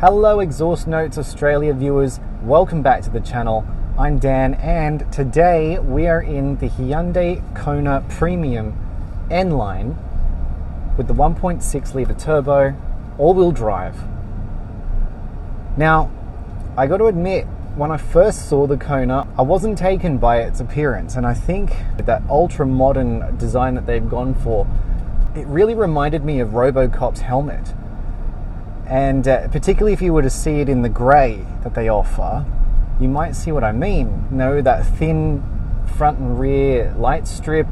Hello Exhaust Notes Australia viewers, welcome back to the channel. I'm Dan and today we are in the Hyundai Kona Premium N-Line with the 1.6 litre turbo all-wheel drive. Now, I got to admit, when I first saw the Kona, I wasn't taken by its appearance, and I think that ultra-modern design that they've gone for, it really reminded me of Robocop's helmet. And particularly if you were to see it in the grey that they offer, you might see what I mean. You know, that thin front and rear light strip,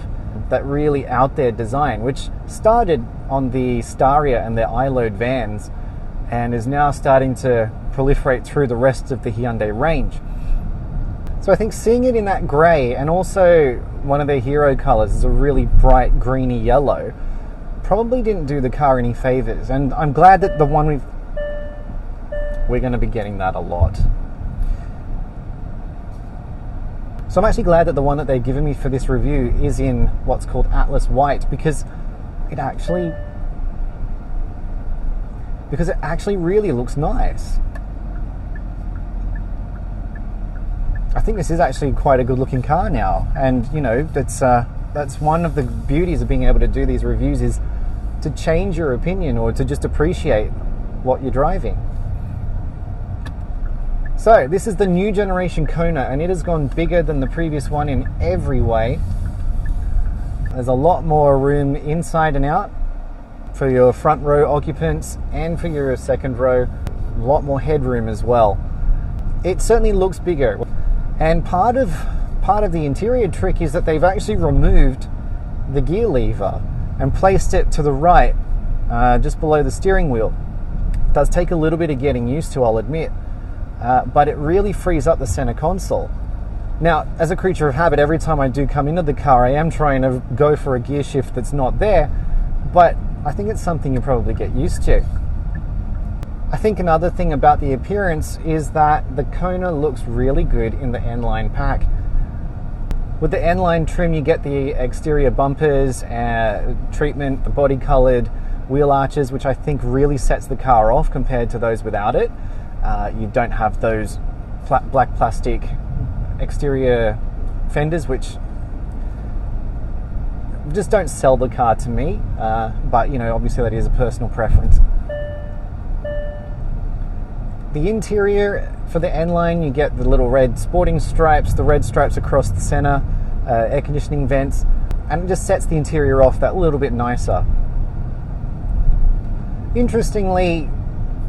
that really out there design, which started on the Staria and their iLoad vans and is now starting to proliferate through the rest of the Hyundai range. So I think seeing it in that grey, and also one of their hero colours is a really bright greeny yellow, probably didn't do the car any favours, and I'm glad that the one we're going to be getting that a lot. So I'm actually glad that the one that they've given me for this review is in what's called Atlas White, because it actually really looks nice. I think this is actually quite a good looking car now, and you know, that's one of the beauties of being able to do these reviews, is to change your opinion or to just appreciate what you're driving. So this is the new generation Kona, and it has gone bigger than the previous one in every way. There's a lot more room inside and out for your front row occupants and for your second row. A lot more headroom as well. It certainly looks bigger, and part of the interior trick is that they've actually removed the gear lever and placed it to the right, just below the steering wheel. It does take a little bit of getting used to, I'll admit, but it really frees up the center console. Now, as a creature of habit, every time I do come into the car, I am trying to go for a gear shift that's not there, but I think it's something you probably get used to. I think another thing about the appearance is that the Kona looks really good in the N-Line pack. With the N-Line trim, you get the exterior bumpers, treatment, the body colored wheel arches, which I think really sets the car off compared to those without it. You don't have those black plastic exterior fenders, which just don't sell the car to me, but you know, obviously that is a personal preference. The interior for the N-Line, you get the little red sporting stripes, the red stripes across the center, air conditioning vents, and it just sets the interior off that little bit nicer. Interestingly,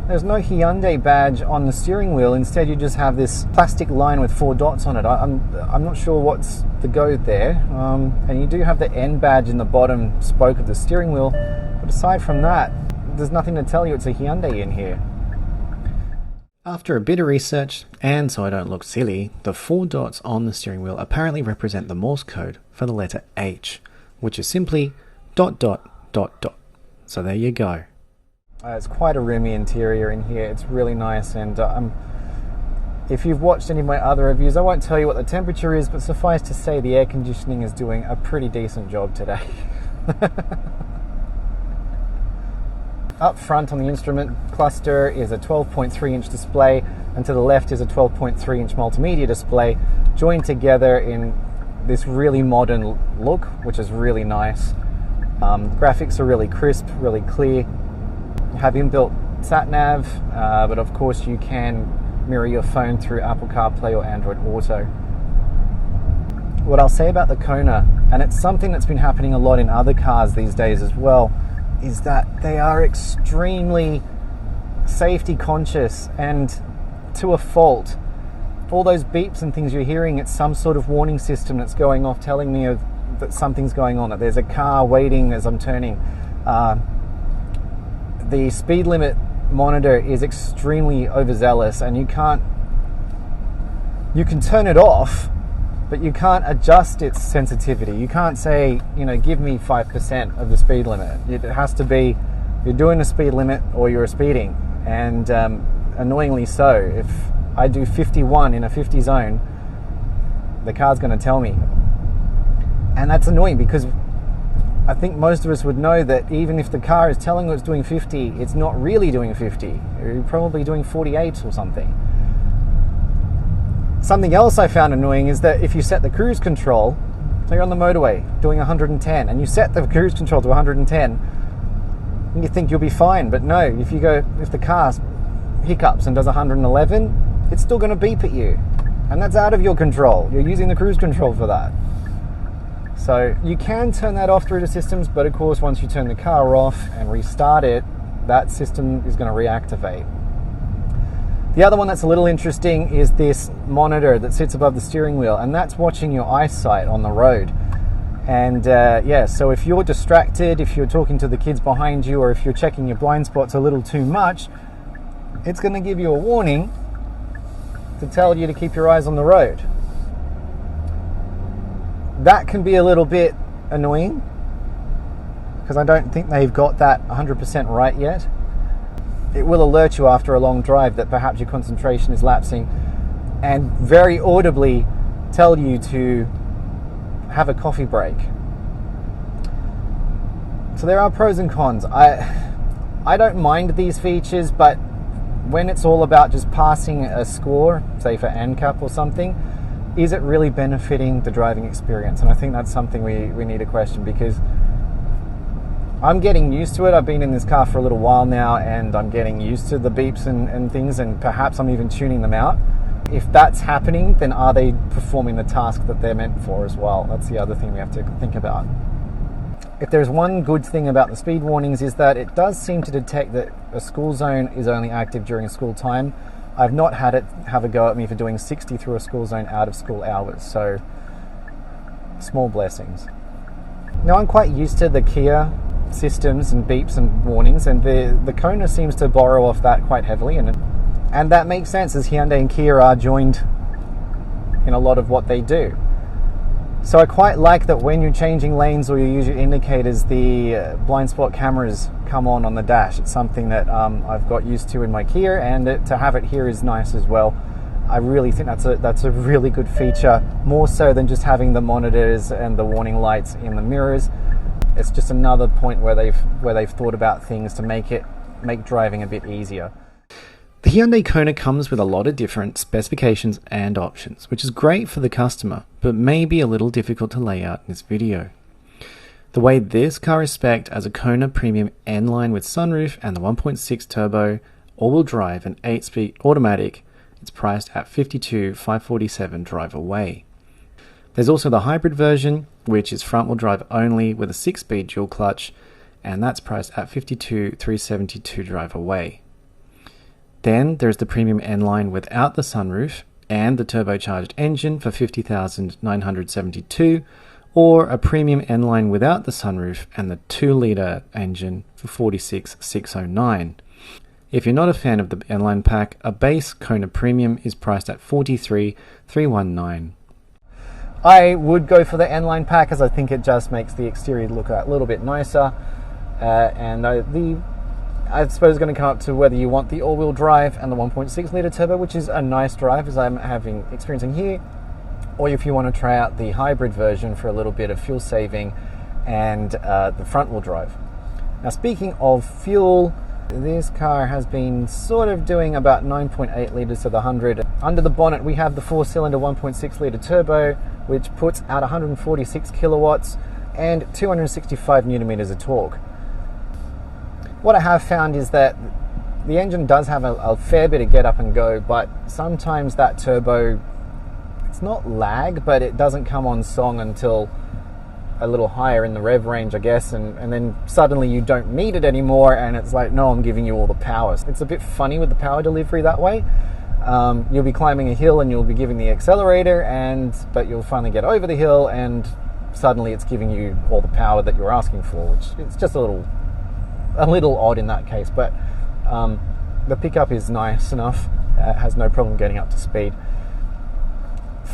there's no Hyundai badge on the steering wheel. Instead, you just have this plastic line with 4 dots on it. I'm not sure what's the go there. And you do have the N badge in the bottom spoke of the steering wheel, but aside from that, there's nothing to tell you it's a Hyundai in here. After a bit of research, and so I don't look silly, the 4 dots on the steering wheel apparently represent the Morse code for the letter H, which is simply ... So there you go. It's quite a roomy interior in here. It's really nice, and if you've watched any of my other reviews, I won't tell you what the temperature is, but suffice to say the air conditioning is doing a pretty decent job today. Up front on the instrument cluster is a 12.3 inch display, and to the left is a 12.3 inch multimedia display, joined together in this really modern look, which is really nice. Graphics are really crisp, really clear. You have inbuilt sat-nav, but of course you can mirror your phone through Apple CarPlay or Android Auto. What I'll say about the Kona, and it's something that's been happening a lot in other cars these days as well, is that they are extremely safety conscious, and to a fault. All those beeps and things you're hearing, it's some sort of warning system that's going off telling me that something's going on, that there's a car waiting as I'm turning. The speed limit monitor is extremely overzealous, and you can turn it off, but you can't adjust its sensitivity. You can't say, you know, give me 5% of the speed limit. It has to be, you're doing a speed limit or you're speeding. And annoyingly so, if I do 51 in a 50 zone, the car's going to tell me. And that's annoying because I think most of us would know that even if the car is telling you it's doing 50, it's not really doing 50. You're probably doing 48 or something. Something else I found annoying is that if you set the cruise control, so you're on the motorway doing 110, and you set the cruise control to 110, and you think you'll be fine, but no, if the car hiccups and does 111, it's still going to beep at you, and that's out of your control. You're using the cruise control for that. So you can turn that off through the systems, but of course once you turn the car off and restart it, that system is going to reactivate. The other one that's a little interesting is this monitor that sits above the steering wheel, and that's watching your eyesight on the road. And so if you're distracted, if you're talking to the kids behind you, or if you're checking your blind spots a little too much, it's going to give you a warning to tell you to keep your eyes on the road. That can be a little bit annoying, because I don't think they've got that 100% right yet. It will alert you after a long drive that perhaps your concentration is lapsing, and very audibly tell you to have a coffee break. So there are pros and cons. I don't mind these features, but when it's all about just passing a score, say for ANCAP or something, is it really benefiting the driving experience? And I think that's something we need to question, because I'm getting used to it. I've been in this car for a little while now, and I'm getting used to the beeps and things, and perhaps I'm even tuning them out. If that's happening, then are they performing the task that they're meant for as well? That's the other thing we have to think about. If there's one good thing about the speed warnings, is that it does seem to detect that a school zone is only active during school time. I've not had it have a go at me for doing 60 through a school zone out of school hours, so small blessings. Now, I'm quite used to the Kia systems and beeps and warnings, and the Kona seems to borrow off that quite heavily, and that makes sense, as Hyundai and Kia are joined in a lot of what they do. So I quite like that when you're changing lanes or you use your indicators, the blind spot cameras come on the dash. It's something that I've got used to in my Kia, and to have it here is nice as well. I really think that's a really good feature, more so than just having the monitors and the warning lights in the mirrors. It's just another point where they've thought about things to make driving a bit easier. The Hyundai Kona comes with a lot of different specifications and options, which is great for the customer, but may be a little difficult to lay out in this video. The way this car is spec'd as a Kona Premium N-Line with sunroof and the 1.6 turbo, all-wheel drive and 8-speed automatic, it's priced at $52,547 drive away. There's also the hybrid version, which is front-wheel drive only with a 6-speed dual clutch, and that's priced at $52,372 drive away. Then there's the Premium N-Line without the sunroof and the turbocharged engine for $50,972, or a Premium N-Line without the sunroof and the 2-litre engine for $46,609. If you're not a fan of the N-Line pack, a base Kona Premium is priced at $43,319. I would go for the N-Line pack, as I think it just makes the exterior look a little bit nicer, I suppose it's going to come up to whether you want the all-wheel drive and the 1.6 litre turbo, which is a nice drive as I'm experiencing here, or if you want to try out the hybrid version for a little bit of fuel saving and the front-wheel drive. Now, speaking of fuel, this car has been sort of doing about 9.8 litres to the 100. Under the bonnet, we have the 4-cylinder 1.6 litre turbo, which puts out 146 kilowatts and 265 newton meters of torque. What I have found is that the engine does have a fair bit of get up and go, but sometimes that turbo, it's not lag, but it doesn't come on song until a little higher in the rev range, I guess, and then suddenly you don't need it anymore, and it's like, no, I'm giving you all the power. It's a bit funny with the power delivery that way. You'll be climbing a hill and you'll be giving the accelerator, but you'll finally get over the hill and suddenly it's giving you all the power that you're asking for, which it's just a little odd in that case, but the pickup is nice enough, has no problem getting up to speed.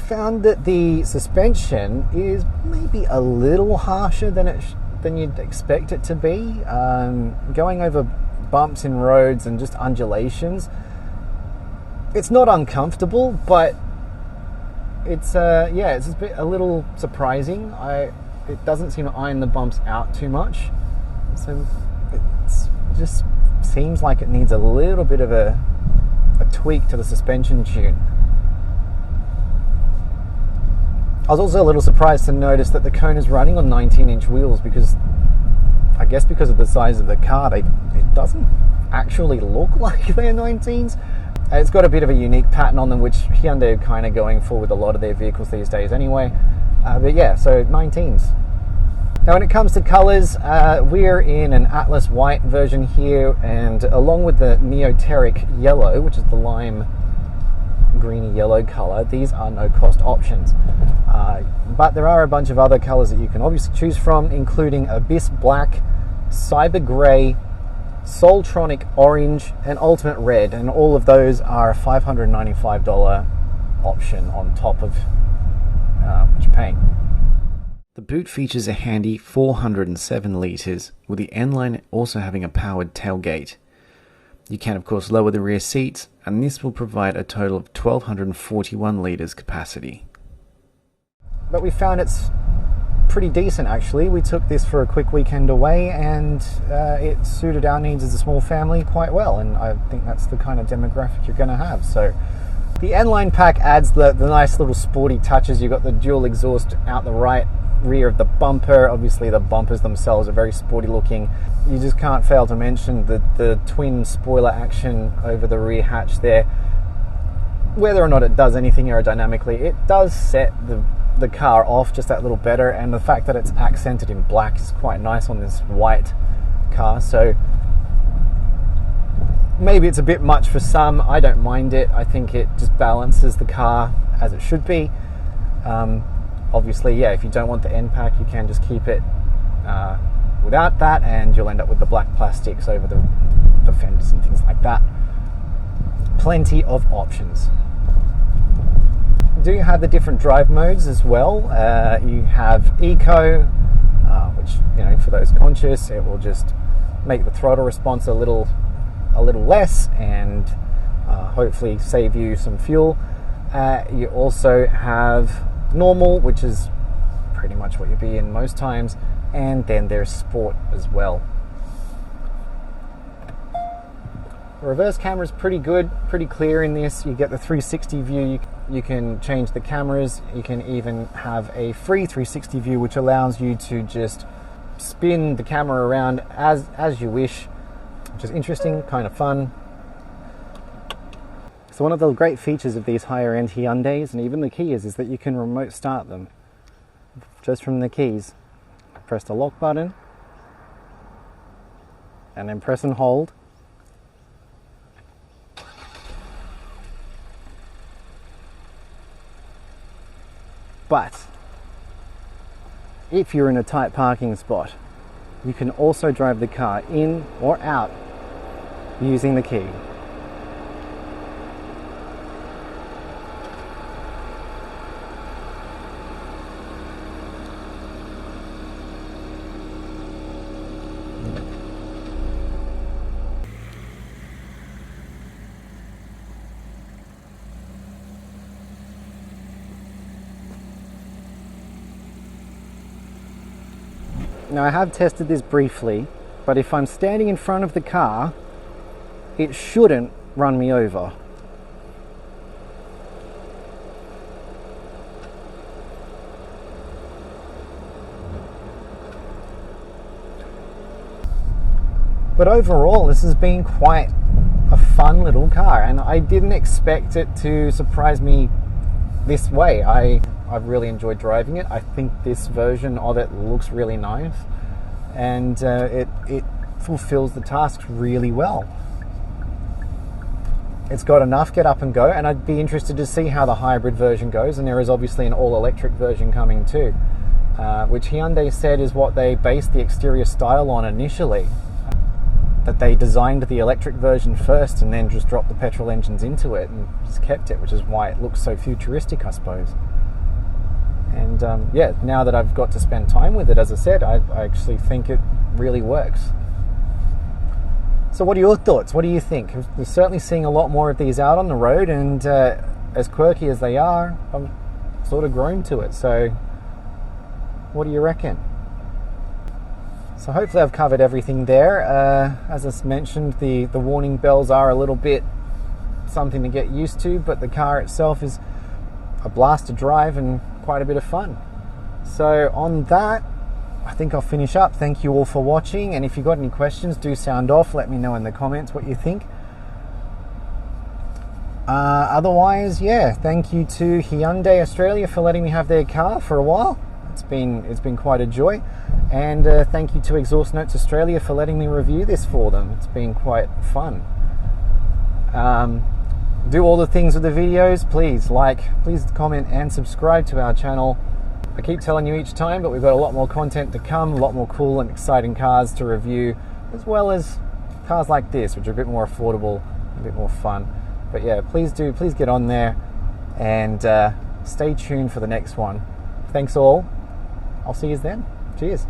Found that the suspension is maybe a little harsher than you'd expect it to be. Going over bumps in roads and just undulations, it's not uncomfortable, but it's a little surprising. it doesn't seem to iron the bumps out too much. So it just seems like it needs a little bit of a tweak to the suspension tune. I was also a little surprised to notice that the Kona's running on 19-inch wheels, because I guess because of the size of the car, it doesn't actually look like they're 19s. It's got a bit of a unique pattern on them, which Hyundai are kind of going for with a lot of their vehicles these days anyway. But yeah, so 19s. Now when it comes to colours, we're in an Atlas white version here, and along with the Neoteric yellow, which is the lime greeny yellow colour, these are no cost options. But there are a bunch of other colours that you can obviously choose from, including Abyss Black, Cyber Grey, Soltronic Orange, and Ultimate Red, and all of those are a $595 option on top of what you're paying. The boot features a handy 407 litres, with the N-Line also having a powered tailgate. You can of course lower the rear seats, and this will provide a total of 1,241 litres capacity. But we found it's pretty decent actually. We took this for a quick weekend away, and it suited our needs as a small family quite well, and I think that's the kind of demographic you're going to have. So the N-Line pack adds the nice little sporty touches. You've got the dual exhaust out the right rear of the bumper. Obviously the bumpers themselves are very sporty looking. You just can't fail to mention the twin spoiler action over the rear hatch there. Whether or not it does anything aerodynamically, it does set the car off just that little better, and the fact that it's accented in black is quite nice on this white car. So maybe it's a bit much for some. I don't mind it. I think it just balances the car as it should be. Obviously, yeah, if you don't want the N pack, you can just keep it without that, and you'll end up with the black plastics over the fenders and things like that. Plenty of options. Do you have the different drive modes as well? You have Eco, which, you know, for those conscious, it will just make the throttle response a little less, and hopefully save you some fuel. You also have normal, which is pretty much what you'd be in most times, and then there's sport as well. The reverse camera is pretty good, pretty clear in this. You get the 360 view. You can change the cameras. You can even have a free 360 view, which allows you to just spin the camera around as you wish, which is interesting, kind of fun. So one of the great features of these higher end Hyundais, and even the Kias, is that you can remote start them just from the keys. Press the lock button and then press and hold. But if you're in a tight parking spot, you can also drive the car in or out using the key. Now I have tested this briefly, but if I'm standing in front of the car, it shouldn't run me over. But overall, this has been quite a fun little car, and I didn't expect it to surprise me this way. I've really enjoyed driving it. I think this version of it looks really nice, and it fulfills the tasks really well. It's got enough get up and go, and I'd be interested to see how the hybrid version goes, and there is obviously an all-electric version coming too, which Hyundai said is what they based the exterior style on initially. That they designed the electric version first and then just dropped the petrol engines into it and just kept it, which is why it looks so futuristic, I suppose. And yeah, now that I've got to spend time with it, as I said, I actually think it really works. So what are your thoughts? What do you think? We're certainly seeing a lot more of these out on the road, and as quirky as they are, I'm sort of grown to it. So What do you reckon? So hopefully I've covered everything there. As I mentioned, the warning bells are a little bit something to get used to, but the car itself is a blast to drive and quite a bit of fun. So on that, I think I'll finish up. Thank you all for watching, and if you've got any questions, do sound off. Let me know in the comments what you think. Otherwise, yeah, thank you to Hyundai Australia for letting me have their car for a while. It's been quite a joy. And thank you to Exhaust Notes Australia for letting me review this for them. It's been quite fun. Do all the things with the videos. Please like, please comment and subscribe to our channel. I keep telling you each time, but we've got a lot more content to come, a lot more cool and exciting cars to review, as well as cars like this, which are a bit more affordable, a bit more fun. But yeah, please get on there and stay tuned for the next one. Thanks all. I'll see you then. Cheers.